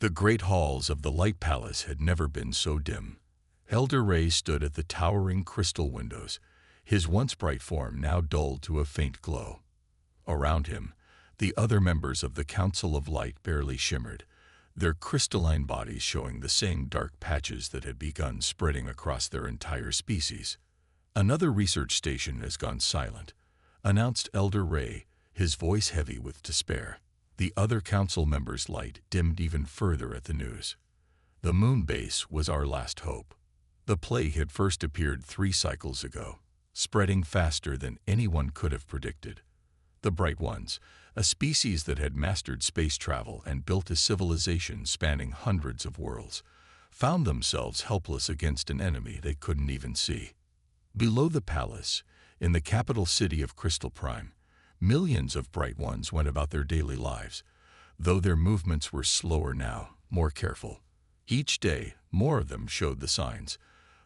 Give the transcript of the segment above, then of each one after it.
The great halls of the Light Palace had never been so dim. Elder Ray stood at the towering crystal windows, his once bright form now dulled to a faint glow. Around him, the other members of the Council of Light barely shimmered, their crystalline bodies showing the same dark patches that had begun spreading across their entire species. "Another research station has gone silent," announced Elder Ray, his voice heavy with despair. The other council members' light dimmed even further at the news. "The moon base was our last hope. The plague had first appeared 3 cycles ago, spreading faster than anyone could have predicted. The Bright Ones, a species that had mastered space travel and built a civilization spanning hundreds of worlds, found themselves helpless against an enemy they couldn't even see. Below the palace, in the capital city of Crystal Prime, millions of Bright Ones went about their daily lives, though their movements were slower now, more careful. Each day, more of them showed the signs,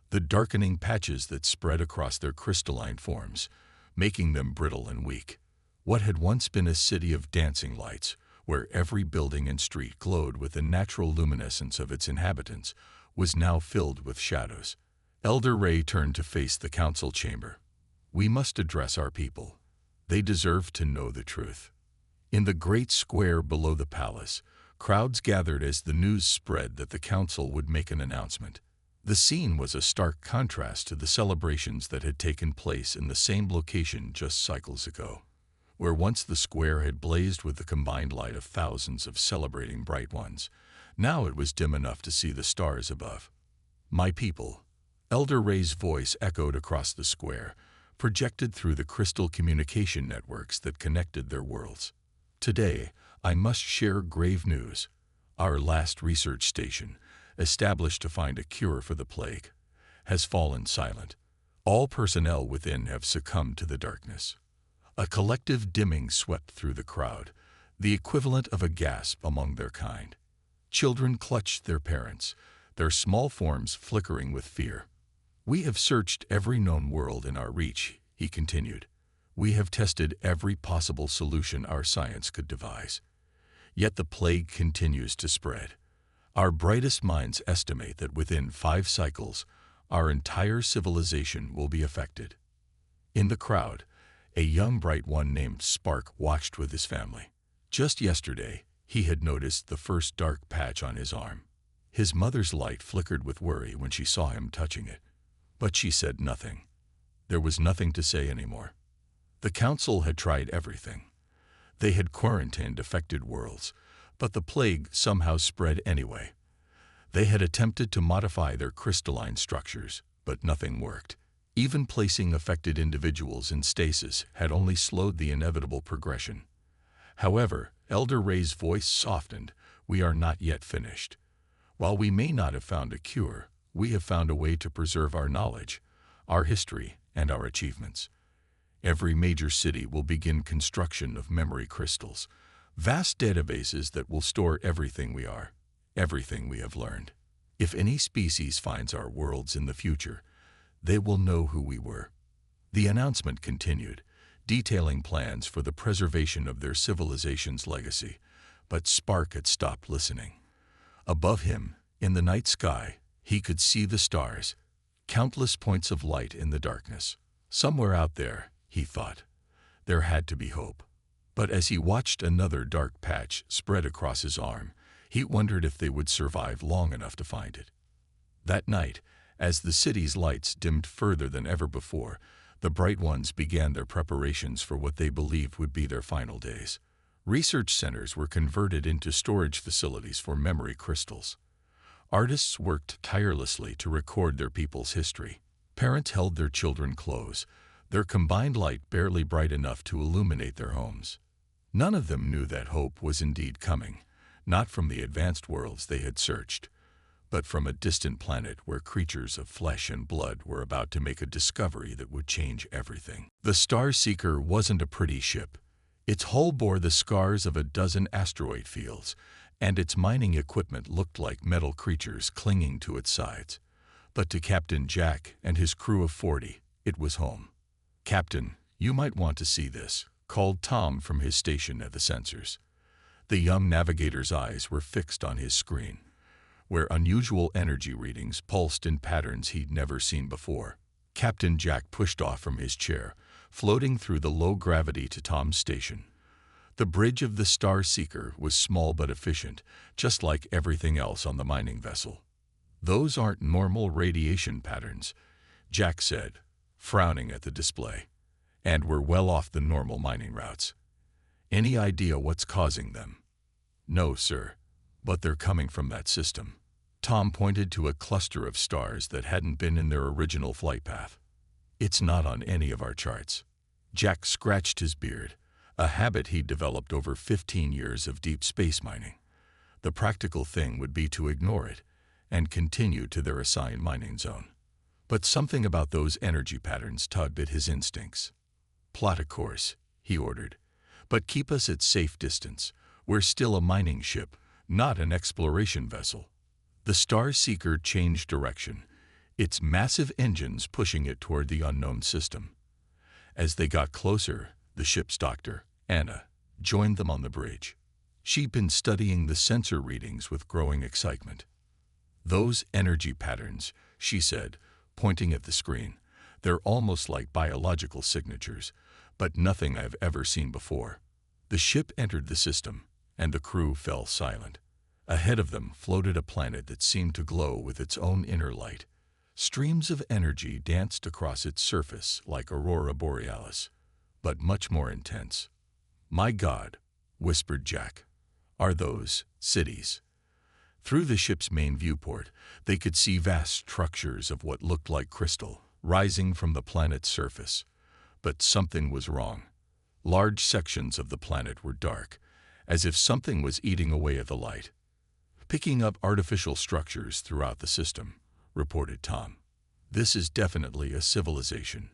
the darkening patches that spread across their crystalline forms, making them brittle and weak. What had once been a city of dancing lights, where every building and street glowed with the natural luminescence of its inhabitants, was now filled with shadows. Elder Ray turned to face the council chamber. "We must address our people. They deserve to know the truth." In the great square below the palace, crowds gathered as the news spread that the council would make an announcement. The scene was a stark contrast to the celebrations that had taken place in the same location just cycles ago, where once the square had blazed with the combined light of thousands of celebrating Bright Ones. Now it was dim enough to see the stars above. "My people," Elder Ray's voice echoed across the square, projected through the crystal communication networks that connected their worlds. "Today, I must share grave news. Our last research station, established to find a cure for the plague, has fallen silent. All personnel within have succumbed to the darkness." A collective dimming swept through the crowd, the equivalent of a gasp among their kind. Children clutched their parents, their small forms flickering with fear. "We have searched every known world in our reach," he continued. "We have tested every possible solution our science could devise. Yet the plague continues to spread. Our brightest minds estimate that within 5 cycles, our entire civilization will be affected." In the crowd, a young Bright One named Spark watched with his family. Just yesterday, he had noticed the first dark patch on his arm. His mother's light flickered with worry when she saw him touching it. But she said nothing. There was nothing to say anymore. The council had tried everything. They had quarantined affected worlds, but the plague somehow spread anyway. They had attempted to modify their crystalline structures, but nothing worked. Even placing affected individuals in stasis had only slowed the inevitable progression. However, Elder Ray's voice softened. "We are not yet finished. While we may not have found a cure, we have found a way to preserve our knowledge, our history, and our achievements. Every major city will begin construction of memory crystals, vast databases that will store everything we are, everything we have learned. If any species finds our worlds in the future, they will know who we were." The announcement continued, detailing plans for the preservation of their civilization's legacy, but Spark had stopped listening. Above him, in the night sky, he could see the stars, countless points of light in the darkness. Somewhere out there, he thought, there had to be hope. But as he watched another dark patch spread across his arm, he wondered if they would survive long enough to find it. That night, as the city's lights dimmed further than ever before, the Bright Ones began their preparations for what they believed would be their final days. Research centers were converted into storage facilities for memory crystals. Artists worked tirelessly to record their people's history. Parents held their children close, their combined light barely bright enough to illuminate their homes. None of them knew that hope was indeed coming, not from the advanced worlds they had searched, but from a distant planet where creatures of flesh and blood were about to make a discovery that would change everything. The Star Seeker wasn't a pretty ship. Its hull bore the scars of a dozen asteroid fields, and its mining equipment looked like metal creatures clinging to its sides. But to Captain Jack and his crew of 40, it was home. "Captain, you might want to see this," called Tom from his station at the sensors. The young navigator's eyes were fixed on his screen, where unusual energy readings pulsed in patterns he'd never seen before. Captain Jack pushed off from his chair, floating through the low gravity to Tom's station. The bridge of the Star Seeker was small but efficient, just like everything else on the mining vessel. "Those aren't normal radiation patterns," Jack said, frowning at the display. "And we're well off the normal mining routes. Any idea what's causing them?" "No, sir, but they're coming from that system." Tom pointed to a cluster of stars that hadn't been in their original flight path. "It's not on any of our charts." Jack scratched his beard, a habit he'd developed over 15 years of deep space mining. The practical thing would be to ignore it and continue to their assigned mining zone. But something about those energy patterns tugged at his instincts. "Plot a course," he ordered, "but keep us at safe distance. We're still a mining ship, not an exploration vessel." The Star Seeker changed direction, its massive engines pushing it toward the unknown system. As they got closer, the ship's doctor, Anna, joined them on the bridge. She'd been studying the sensor readings with growing excitement. "Those energy patterns," she said, pointing at the screen, "they're almost like biological signatures, but nothing I've ever seen before." The ship entered the system, and the crew fell silent. Ahead of them floated a planet that seemed to glow with its own inner light. Streams of energy danced across its surface like aurora borealis, but much more intense. "My God," whispered Jack, "are those cities?" Through the ship's main viewport, they could see vast structures of what looked like crystal rising from the planet's surface. But something was wrong. Large sections of the planet were dark, as if something was eating away at the light. "Picking up artificial structures throughout the system," reported Tom. "This is definitely a civilization,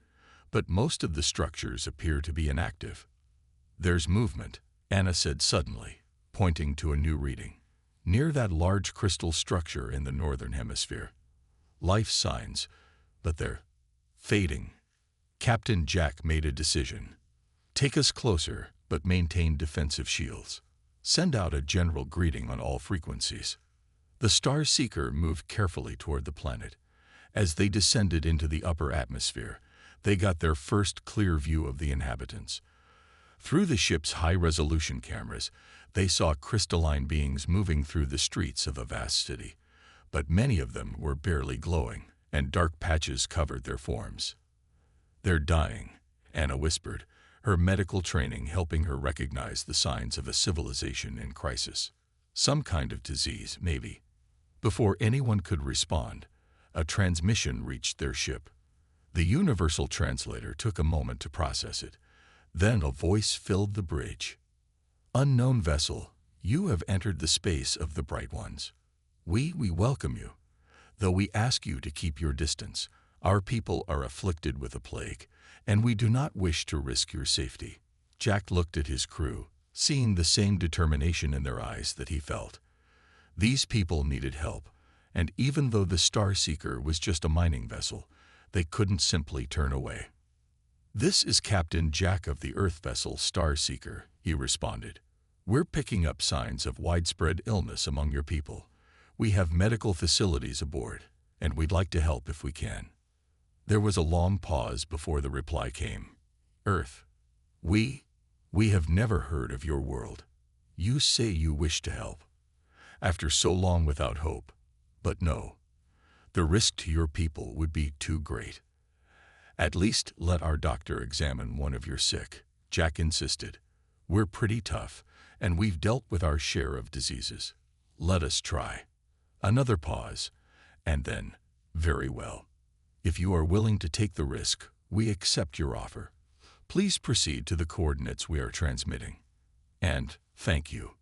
but most of the structures appear to be inactive." "There's movement," Anna said suddenly, pointing to a new reading. "Near that large crystal structure in the northern hemisphere. Life signs, but they're fading." Captain Jack made a decision. "Take us closer, but maintain defensive shields. Send out a general greeting on all frequencies." The Star Seeker moved carefully toward the planet. As they descended into the upper atmosphere, they got their first clear view of the inhabitants. Through the ship's high-resolution cameras, they saw crystalline beings moving through the streets of a vast city, but many of them were barely glowing, and dark patches covered their forms. "They're dying," Anna whispered, her medical training helping her recognize the signs of a civilization in crisis. "Some kind of disease, maybe." Before anyone could respond, a transmission reached their ship. The universal translator took a moment to process it. Then a voice filled the bridge. "Unknown vessel, you have entered the space of the Bright Ones. We welcome you, though we ask you to keep your distance. Our people are afflicted with a plague, and we do not wish to risk your safety." Jack looked at his crew, seeing the same determination in their eyes that he felt. These people needed help, and even though the Star Seeker was just a mining vessel, they couldn't simply turn away. "This is Captain Jack of the Earth vessel Star Seeker," he responded. "We're picking up signs of widespread illness among your people. We have medical facilities aboard, and we'd like to help if we can." There was a long pause before the reply came. "Earth, we have never heard of your world. You say you wish to help. After so long without hope. But no, the risk to your people would be too great. At least let our doctor examine one of your sick," Jack insisted. "We're pretty tough, and we've dealt with our share of diseases. Let us try." Another pause, and then, "Very well. If you are willing to take the risk, we accept your offer. Please proceed to the coordinates we are transmitting. And thank you."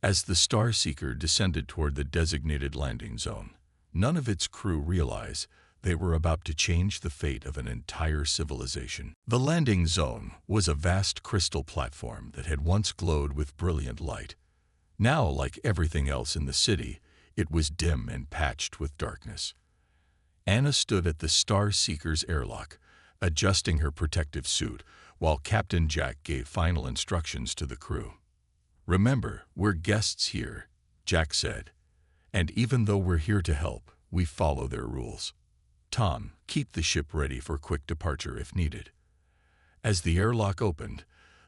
As the Star Seeker descended toward the designated landing zone, none of its crew realized they were about to change the fate of an entire civilization. The landing zone was a vast crystal platform that had once glowed with brilliant light. Now, like everything else in the city, it was dim and patched with darkness. Anna stood at the Star Seeker's airlock, adjusting her protective suit, while Captain Jack gave final instructions to the crew. "Remember, we're guests here," Jack said. "And even though we're here to help, we follow their rules. Tom, keep the ship ready for quick departure if needed." As the airlock opened,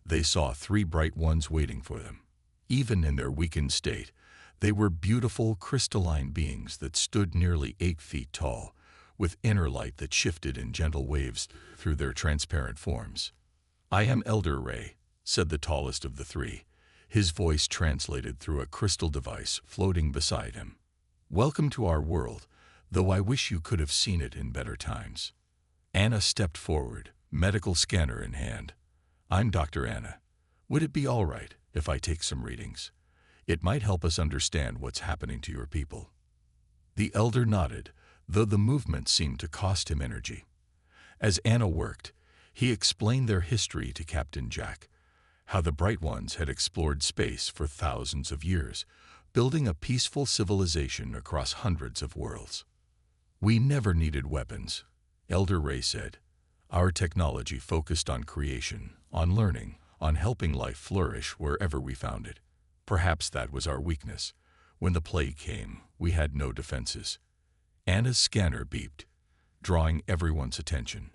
they saw 3 bright ones waiting for them. Even in their weakened state, they were beautiful crystalline beings that stood nearly 8 feet tall, with inner light that shifted in gentle waves through their transparent forms. "I am Elder Ray," said the tallest of the 3, his voice translated through a crystal device floating beside him. "Welcome to our world, though I wish you could have seen it in better times." Anna stepped forward, medical scanner in hand. "I'm Dr. Anna. Would it be all right if I take some readings? It might help us understand what's happening to your people." The elder nodded, though the movement seemed to cost him energy. As Anna worked, he explained their history to Captain Jack, how the Bright Ones had explored space for thousands of years, building a peaceful civilization across hundreds of worlds. "We never needed weapons," Elder Ray said. "Our technology focused on creation, on learning, on helping life flourish wherever we found it. Perhaps that was our weakness. When the plague came, we had no defenses." Anna's scanner beeped, drawing everyone's attention.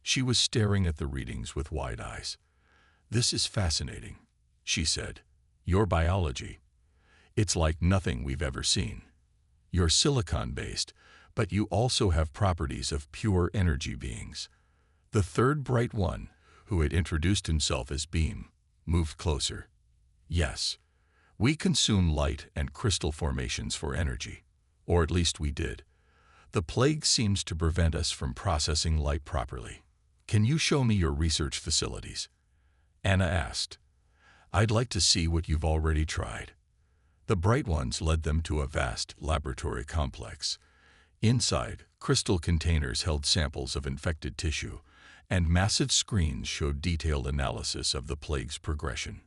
She was staring at the readings with wide eyes. "This is fascinating," she said. "Your biology. It's like nothing we've ever seen. You're silicon-based, but you also have properties of pure energy beings." The 3rd bright one, who had introduced himself as Beam, moved closer. "Yes, we consume light and crystal formations for energy, or at least we did. The plague seems to prevent us from processing light properly. Can you show me your research facilities?" Anna asked. "I'd like to see what you've already tried." The Bright Ones led them to a vast laboratory complex. Inside, crystal containers held samples of infected tissue, and massive screens showed detailed analysis of the plague's progression.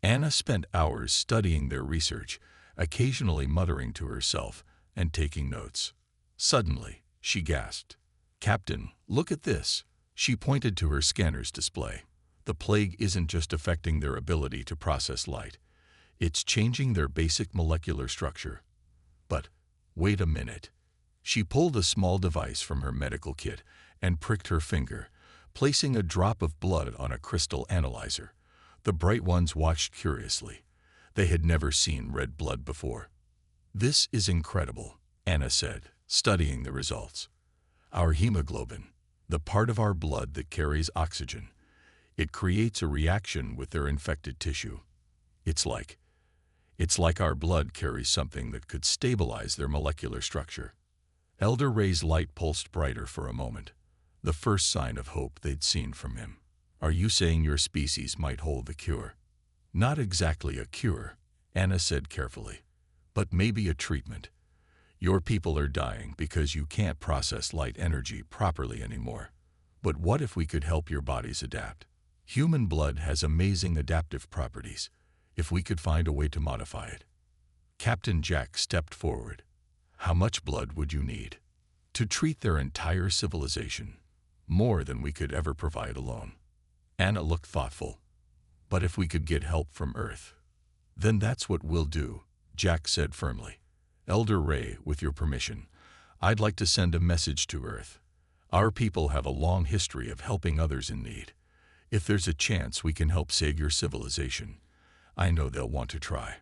Anna spent hours studying their research, occasionally muttering to herself and taking notes. Suddenly, she gasped. "Captain, look at this." She pointed to her scanner's display. "The plague isn't just affecting their ability to process light. It's changing their basic molecular structure." "But wait a minute." She pulled a small device from her medical kit and pricked her finger, placing a drop of blood on a crystal analyzer. The Bright Ones watched curiously. They had never seen red blood before. "This is incredible," Anna said, studying the results. "Our hemoglobin, the part of our blood that carries oxygen, it creates a reaction with their infected tissue. It's like our blood carries something that could stabilize their molecular structure." Elder Ray's light pulsed brighter for a moment, the first sign of hope they'd seen from him. "Are you saying your species might hold the cure?" "Not exactly a cure," Anna said carefully, "but maybe a treatment. Your people are dying because you can't process light energy properly anymore. But what if we could help your bodies adapt? Human blood has amazing adaptive properties, if we could find a way to modify it." Captain Jack stepped forward. "How much blood would you need?" "To treat their entire civilization. More than we could ever provide alone." Anna looked thoughtful. "But if we could get help from Earth?" "Then that's what we'll do," Jack said firmly. "Elder Ray, with your permission, I'd like to send a message to Earth. Our people have a long history of helping others in need. If there's a chance we can help save your civilization, I know they'll want to try."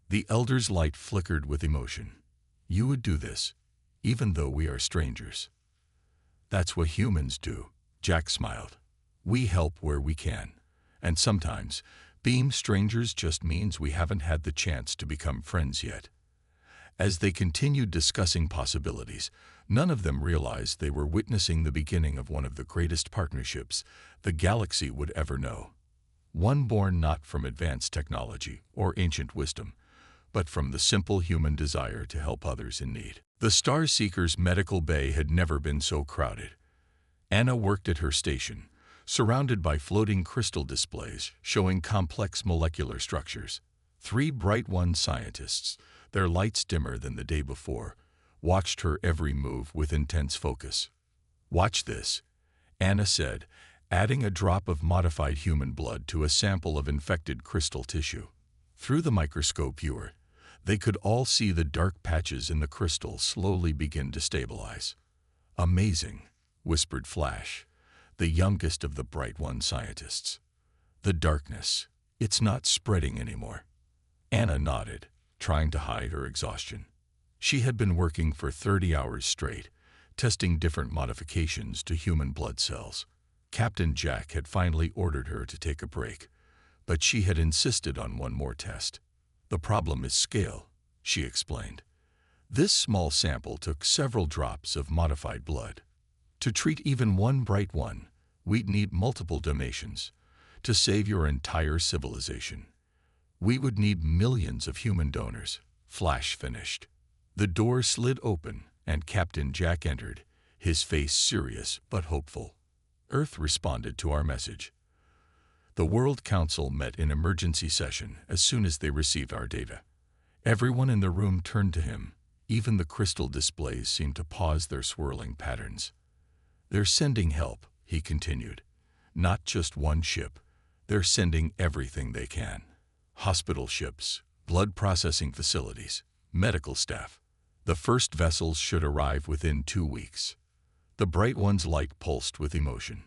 The Elder's light flickered with emotion. "You would do this, even though we are strangers?" "That's what humans do," Jack smiled. "We help where we can, and sometimes being strangers just means we haven't had the chance to become friends yet." As they continued discussing possibilities, none of them realized they were witnessing the beginning of one of the greatest partnerships the galaxy would ever know. One born not from advanced technology or ancient wisdom, but from the simple human desire to help others in need. The Starseeker's medical bay had never been so crowded. Anna worked at her station, surrounded by floating crystal displays showing complex molecular structures. 3 Bright One scientists, their lights dimmer than the day before, watched her every move with intense focus. "Watch this," Anna said, adding a drop of modified human blood to a sample of infected crystal tissue. Through the microscope viewer, they could all see the dark patches in the crystal slowly begin to stabilize. "Amazing," whispered Flash, the youngest of the Bright One scientists. "The darkness, it's not spreading anymore." Anna nodded, trying to hide her exhaustion. She had been working for 30 hours straight, testing different modifications to human blood cells. Captain Jack had finally ordered her to take a break, but she had insisted on one more test. "The problem is scale," she explained. "This small sample took several drops of modified blood. To treat even one Bright One, we'd need multiple donations. To save your entire civilization, we would need millions of human donors," Flash finished. The door slid open and Captain Jack entered, his face serious but hopeful. "Earth responded to our message. The World Council met in emergency session as soon as they received our data." Everyone in the room turned to him. Even the crystal displays seemed to pause their swirling patterns. "They're sending help," he continued. "Not just one ship. They're sending everything they can. Hospital ships, blood processing facilities, medical staff. The first vessels should arrive within 2 weeks." The Bright One's light pulsed with emotion.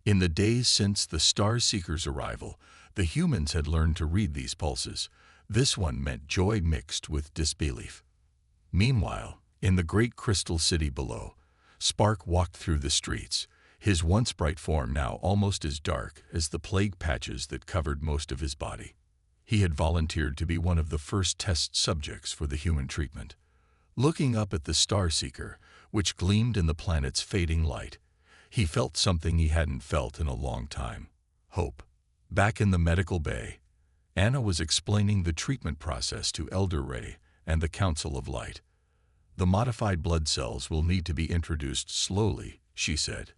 In the days since the Star Seeker's arrival, the humans had learned to read these pulses. This one meant joy mixed with disbelief. Meanwhile, in the great crystal city below, Spark walked through the streets, his once bright form now almost as dark as the plague patches that covered most of his body. He had volunteered to be one of the first test subjects for the human treatment. Looking up at the Star Seeker, which gleamed in the planet's fading light, he felt something he hadn't felt in a long time: hope. Back in the medical bay, Anna was explaining the treatment process to Elder Ray and the Council of Light. "The modified blood cells will need to be introduced slowly," she said.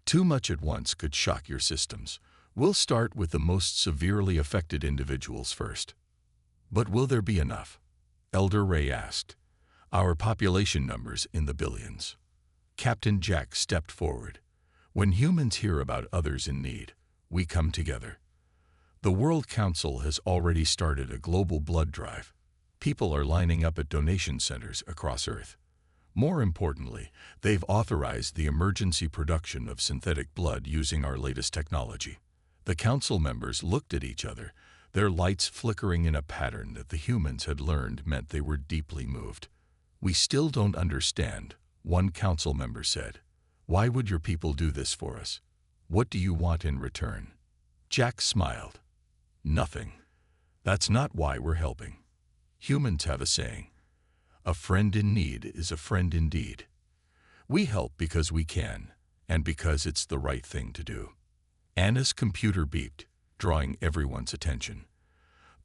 "Too much at once could shock your systems. We'll start with the most severely affected individuals first." "But will there be enough?" Elder Ray asked. "Our population numbers in the billions." Captain Jack stepped forward. "When humans hear about others in need, we come together. The World Council has already started a global blood drive. People are lining up at donation centers across Earth. More importantly, they've authorized the emergency production of synthetic blood using our latest technology." The council members looked at each other, their lights flickering in a pattern that the humans had learned meant they were deeply moved. "We still don't understand," one council member said. "Why would your people do this for us? What do you want in return?" Jack smiled. "Nothing. That's not why we're helping. Humans have a saying: a friend in need is a friend indeed. We help because we can, and because it's the right thing to do." Anna's computer beeped, drawing everyone's attention.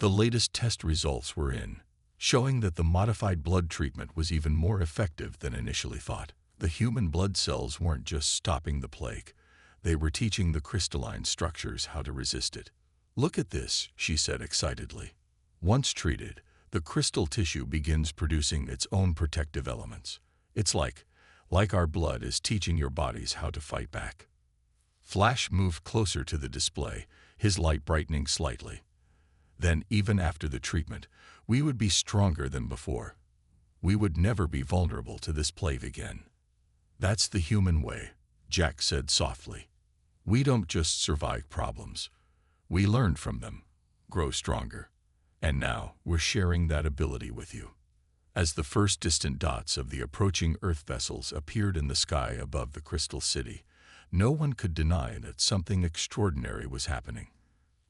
The latest test results were in, showing that the modified blood treatment was even more effective than initially thought. The human blood cells weren't just stopping the plague. They were teaching the crystalline structures how to resist it. "Look at this," she said excitedly. "Once treated, the crystal tissue begins producing its own protective elements. It's like our blood is teaching your bodies how to fight back." Flash moved closer to the display, his light brightening slightly. "Then, even after the treatment, we would be stronger than before. We would never be vulnerable to this plague again." "That's the human way," Jack said softly. "We don't just survive problems. We learn from them, grow stronger. And now we're sharing that ability with you." As the first distant dots of the approaching Earth vessels appeared in the sky above the Crystal City, no one could deny that something extraordinary was happening.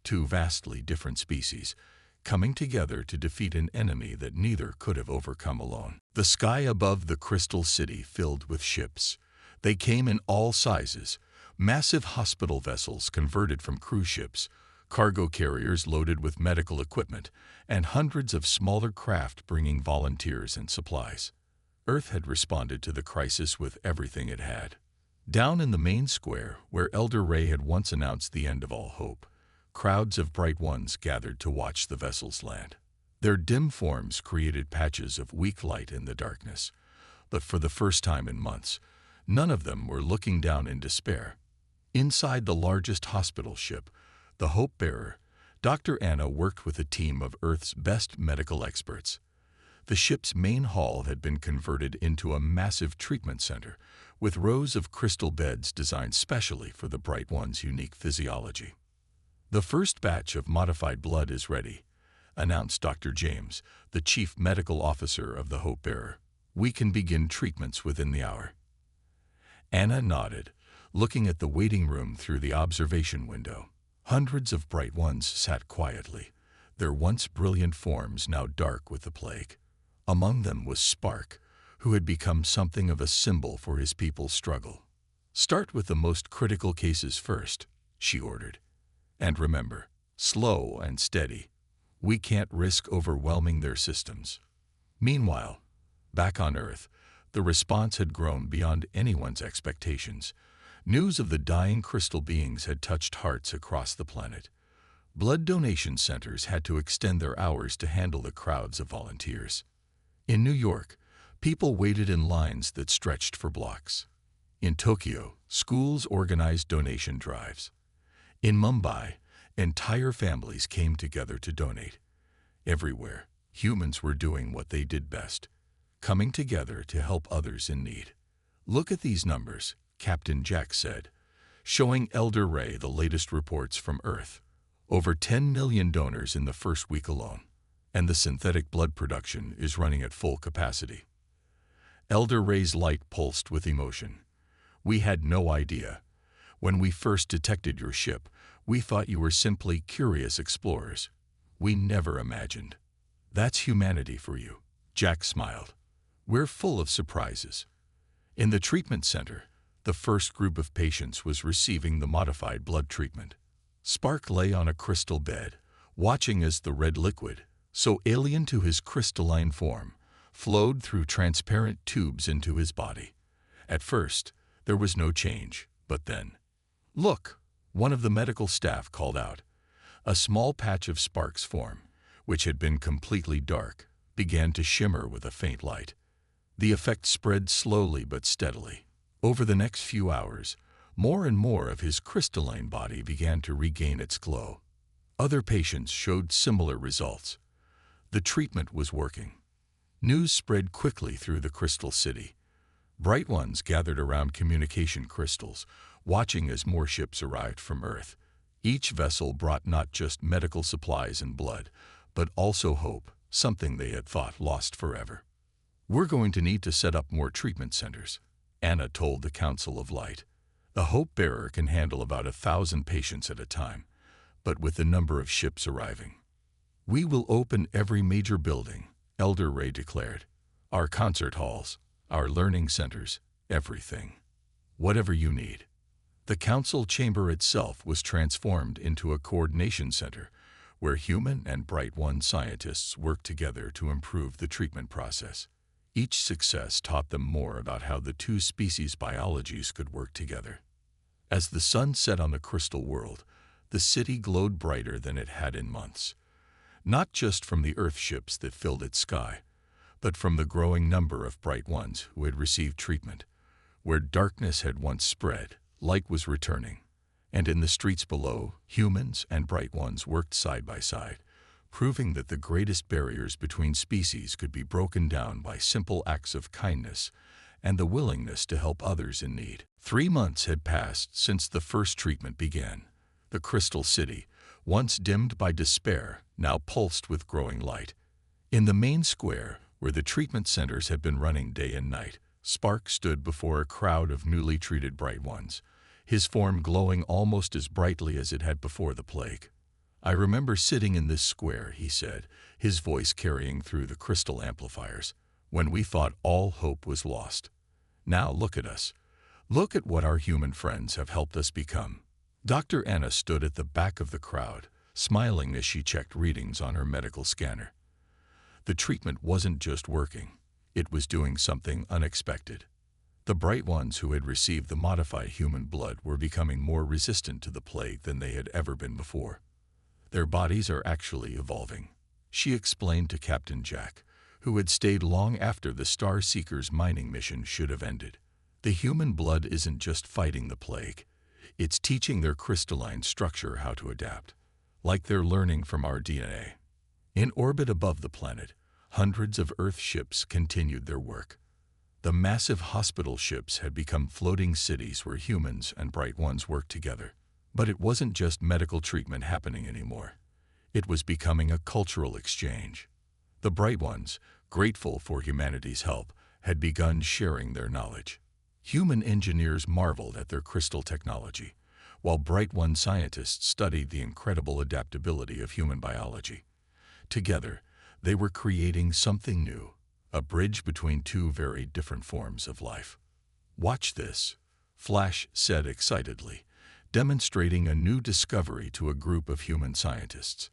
Two vastly different species, coming together to defeat an enemy that neither could have overcome alone. The sky above the Crystal City filled with ships. They came in all sizes: massive hospital vessels converted from cruise ships, cargo carriers loaded with medical equipment, and hundreds of smaller craft bringing volunteers and supplies. Earth had responded to the crisis with everything it had. Down in the main square, where Elder Ray had once announced the end of all hope, crowds of bright ones gathered to watch the vessels land. Their dim forms created patches of weak light in the darkness, but for the first time in months, none of them were looking down in despair. Inside the largest hospital ship, the Hope Bearer, Dr. Anna worked with a team of Earth's best medical experts. The ship's main hall had been converted into a massive treatment center with rows of crystal beds designed specially for the Bright One's unique physiology. "The first batch of modified blood is ready," announced Dr. James, the chief medical officer of the Hope Bearer. "We can begin treatments within the hour." Anna nodded, looking at the waiting room through the observation window. Hundreds of Bright Ones sat quietly, their once brilliant forms now dark with the plague. Among them was Spark, who had become something of a symbol for his people's struggle. "Start with the most critical cases first," she ordered. "And remember, slow and steady. We can't risk overwhelming their systems." Meanwhile, back on Earth, the response had grown beyond anyone's expectations. News of the dying crystal beings had touched hearts across the planet. Blood donation centers had to extend their hours to handle the crowds of volunteers. In New York, people waited in lines that stretched for blocks. In Tokyo, schools organized donation drives. In Mumbai, entire families came together to donate. Everywhere, humans were doing what they did best, coming together to help others in need. "Look at these numbers," Captain Jack said, showing Elder Ray the latest reports from Earth. "Over 10 million donors in the first week alone, and the synthetic blood production is running at full capacity." Elder Ray's light pulsed with emotion. "We had no idea. When we first detected your ship, we thought you were simply curious explorers. We never imagined." "That's humanity for you," Jack smiled. "We're full of surprises." In the treatment center, the first group of patients was receiving the modified blood treatment. Spark lay on a crystal bed, watching as the red liquid, so alien to his crystalline form, flowed through transparent tubes into his body. At first, there was no change, but then, "Look!" one of the medical staff called out. A small patch of Spark's form, which had been completely dark, began to shimmer with a faint light. The effect spread slowly but steadily. Over the next few hours, more and more of his crystalline body began to regain its glow. Other patients showed similar results. The treatment was working. News spread quickly through the Crystal City. Bright Ones gathered around communication crystals, watching as more ships arrived from Earth. Each vessel brought not just medical supplies and blood, but also hope, something they had thought lost forever. "We're going to need to set up more treatment centers," Anna told the Council of Light. "The Hope Bearer can handle about 1,000 patients at a time, but with the number of ships arriving, we will open every major building," Elder Ray declared. "Our concert halls, our learning centers, everything. Whatever you need." The council chamber itself was transformed into a coordination center where human and Bright One scientists worked together to improve the treatment process. Each success taught them more about how the two species' biologies could work together. As the sun set on the crystal world, the city glowed brighter than it had in months. Not just from the Earth ships that filled its sky, but from the growing number of Bright Ones who had received treatment. Where darkness had once spread, light was returning, and in the streets below, humans and Bright Ones worked side by side, proving that the greatest barriers between species could be broken down by simple acts of kindness and the willingness to help others in need. 3 months had passed since the first treatment began. The Crystal City, once dimmed by despair, now pulsed with growing light. In the main square, where the treatment centers had been running day and night, Spark stood before a crowd of newly treated Bright Ones, his form glowing almost as brightly as it had before the plague. "I remember sitting in this square," he said, his voice carrying through the crystal amplifiers, "when we thought all hope was lost. Now look at us. Look at what our human friends have helped us become." Dr. Anna stood at the back of the crowd, smiling as she checked readings on her medical scanner. The treatment wasn't just working, it was doing something unexpected. The Bright Ones who had received the modified human blood were becoming more resistant to the plague than they had ever been before. "Their bodies are actually evolving," she explained to Captain Jack, who had stayed long after the Star Seeker's mining mission should have ended. "The human blood isn't just fighting the plague, it's teaching their crystalline structure how to adapt. like they're learning from our DNA. In orbit above the planet, hundreds of Earth ships continued their work. The massive hospital ships had become floating cities where humans and Bright Ones worked together. But it wasn't just medical treatment happening anymore. It was becoming a cultural exchange. The Bright Ones, grateful for humanity's help, had begun sharing their knowledge. Human engineers marveled at their crystal technology, while Bright One scientists studied the incredible adaptability of human biology. Together, they were creating something new, a bridge between two very different forms of life. "Watch this," Flash said excitedly, demonstrating a new discovery to a group of human scientists.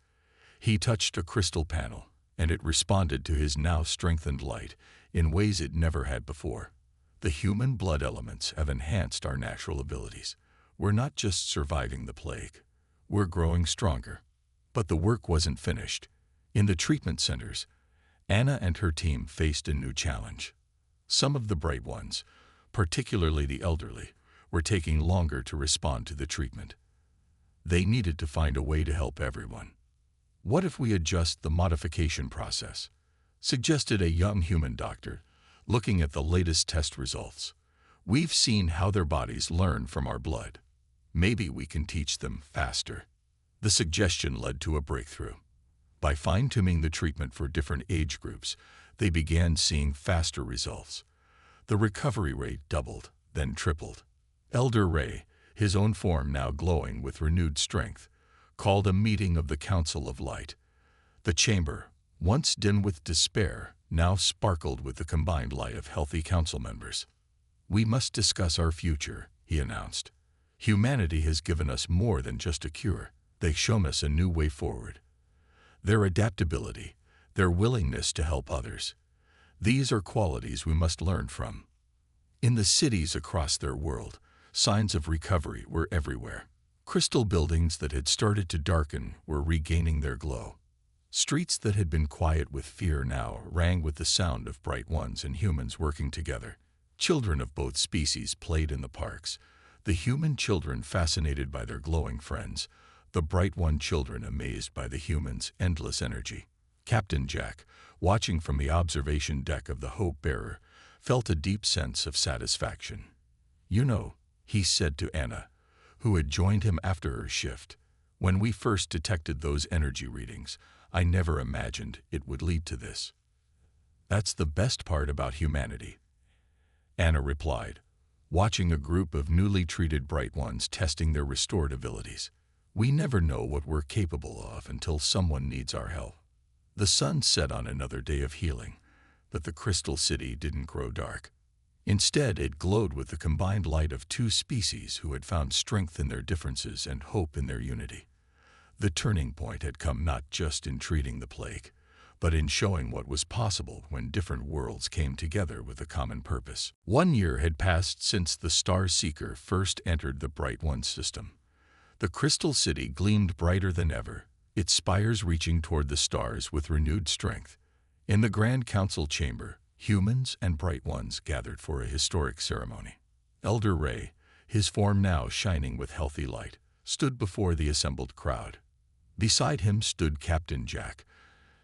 He touched a crystal panel, and it responded to his now strengthened light in ways it never had before. The human blood elements have enhanced our natural abilities. We're not just surviving the plague. We're growing stronger. But the work wasn't finished. In the treatment centers, Anna and her team faced a new challenge. Some of the Bright Ones, particularly the elderly, were taking longer to respond to the treatment. They needed to find a way to help everyone. "What if we adjust the modification process?" suggested a young human doctor, looking at the latest test results. "We've seen how their bodies learn from our blood. Maybe we can teach them faster." The suggestion led to a breakthrough. By fine-tuning the treatment for different age groups, they began seeing faster results. The recovery rate doubled, then tripled. Elder Ray, his own form now glowing with renewed strength, called a meeting of the Council of Light. The chamber, once dim with despair, now sparkled with the combined light of healthy council members. "We must discuss our future," he announced. "Humanity has given us more than just a cure. They've shown us a new way forward. Their adaptability, their willingness to help others. These are qualities we must learn from." In the cities across their world, signs of recovery were everywhere. Crystal buildings that had started to darken were regaining their glow. Streets that had been quiet with fear now rang with the sound of Bright Ones and humans working together. Children of both species played in the parks, the human children fascinated by their glowing friends, the Bright One children amazed by the humans' endless energy. Captain Jack, watching from the observation deck of the Hope Bearer, felt a deep sense of satisfaction. "You know," he said to Anna, who had joined him after her shift, "when we first detected those energy readings, I never imagined it would lead to this." "That's the best part about humanity," Anna replied, watching a group of newly treated Bright Ones testing their restored abilities. "We never know what we're capable of until someone needs our help." The sun set on another day of healing, but the Crystal City didn't grow dark. Instead, it glowed with the combined light of two species who had found strength in their differences and hope in their unity. The turning point had come not just in treating the plague, but in showing what was possible when different worlds came together with a common purpose. 1 year had passed since the Star Seeker first entered the Bright One system. The Crystal City gleamed brighter than ever, its spires reaching toward the stars with renewed strength. In the Grand Council chamber, humans and Bright Ones gathered for a historic ceremony. Elder Ray, his form now shining with healthy light, stood before the assembled crowd. Beside him stood Captain Jack,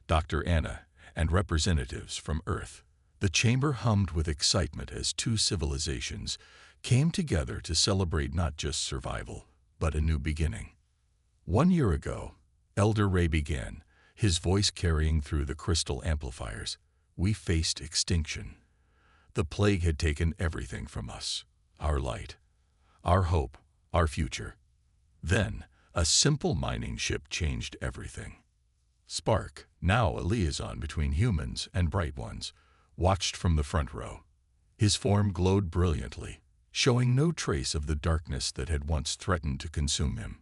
Dr. Anna, and representatives from Earth. The chamber hummed with excitement as two civilizations came together to celebrate not just survival, but a new beginning. 1 year ago, Elder Ray began, his voice carrying through the crystal amplifiers. "We faced extinction. The plague had taken everything from us, our light, our hope, our future. Then, a simple mining ship changed everything. Spark, now a liaison between humans and Bright Ones, watched from the front row. His form glowed brilliantly, showing no trace of the darkness that had once threatened to consume him.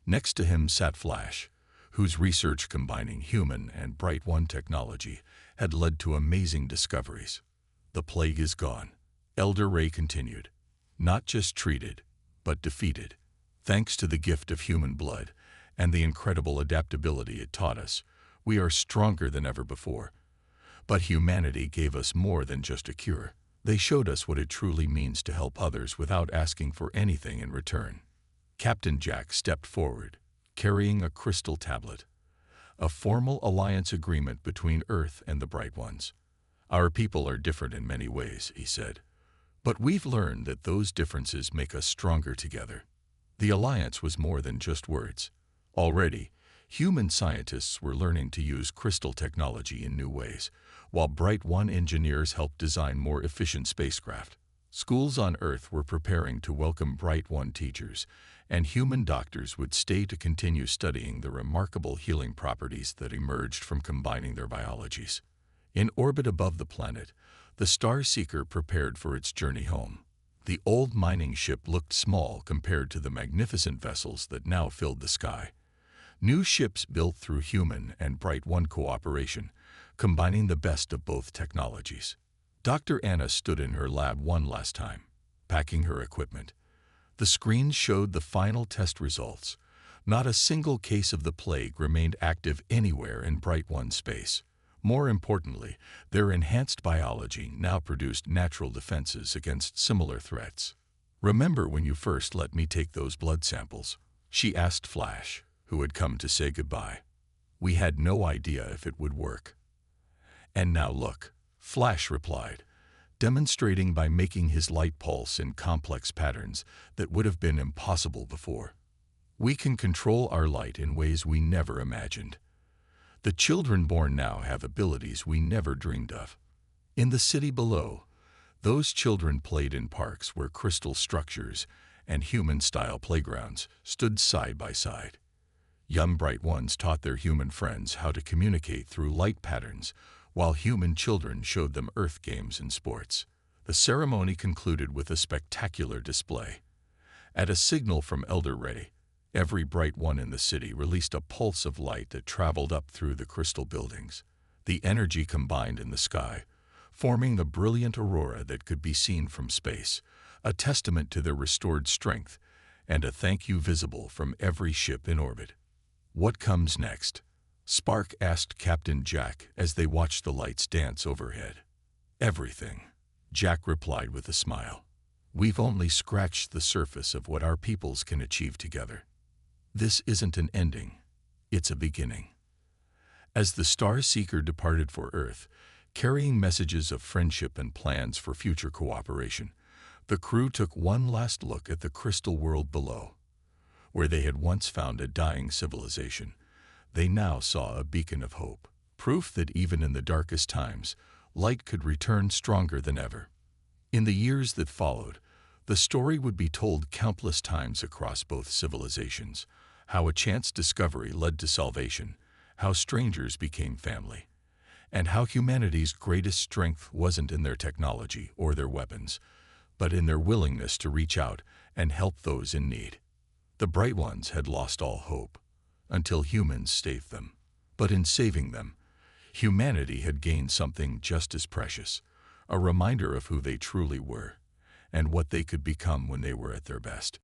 Next to him sat Flash, whose research combining human and Bright One technology had led to amazing discoveries. "The plague is gone," Elder Ray continued. "Not just treated, but defeated. Thanks to the gift of human blood and the incredible adaptability it taught us, we are stronger than ever before. But humanity gave us more than just a cure. They showed us what it truly means to help others without asking for anything in return." Captain Jack stepped forward, carrying a crystal tablet, a formal alliance agreement between Earth and the Bright Ones. Our people are different in many ways, he said, but we've learned that those differences make us stronger together. The alliance was more than just words. Already, human scientists were learning to use crystal technology in new ways, while Bright One engineers helped design more efficient spacecraft. Schools on Earth were preparing to welcome Bright One teachers, and human doctors would stay to continue studying the remarkable healing properties that emerged from combining their biologies. In orbit above the planet, the Star Seeker prepared for its journey home. The old mining ship looked small compared to the magnificent vessels that now filled the sky. New ships built through human and Bright One cooperation, combining the best of both technologies. Dr. Anna stood in her lab one last time, packing her equipment. The screens showed the final test results. Not a single case of the plague remained active anywhere in Bright One space. More importantly, their enhanced biology now produced natural defenses against similar threats. "Remember when you first let me take those blood samples?" she asked Flash, who had come to say goodbye. "We had no idea if it would work." "And now look," Flash replied, demonstrating by making his light pulse in complex patterns that would have been impossible before. "We can control our light in ways we never imagined. The children born now have abilities we never dreamed of." In the city below, those children played in parks where crystal structures and human-style playgrounds stood side by side. Young Bright Ones taught their human friends how to communicate through light patterns, while human children showed them Earth games and sports. The ceremony concluded with a spectacular display. At a signal from Elder Ray, every Bright One in the city released a pulse of light that traveled up through the crystal buildings. The energy combined in the sky, forming the brilliant aurora that could be seen from space, a testament to their restored strength and a thank you visible from every ship in orbit. "What comes next?" Spark asked Captain Jack as they watched the lights dance overhead. "Everything," Jack replied with a smile. "We've only scratched the surface of what our peoples can achieve together. This isn't an ending, it's a beginning." As the Star Seeker departed for Earth, carrying messages of friendship and plans for future cooperation, the crew took one last look at the crystal world below. Where they had once found a dying civilization, they now saw a beacon of hope, proof that even in the darkest times, light could return stronger than ever. In the years that followed, the story would be told countless times across both civilizations, how a chance discovery led to salvation, how strangers became family, and how humanity's greatest strength wasn't in their technology or their weapons, but in their willingness to reach out and help those in need. The Bright Ones had lost all hope, until humans saved them. But in saving them, humanity had gained something just as precious, a reminder of who they truly were, and what they could become when they were at their best.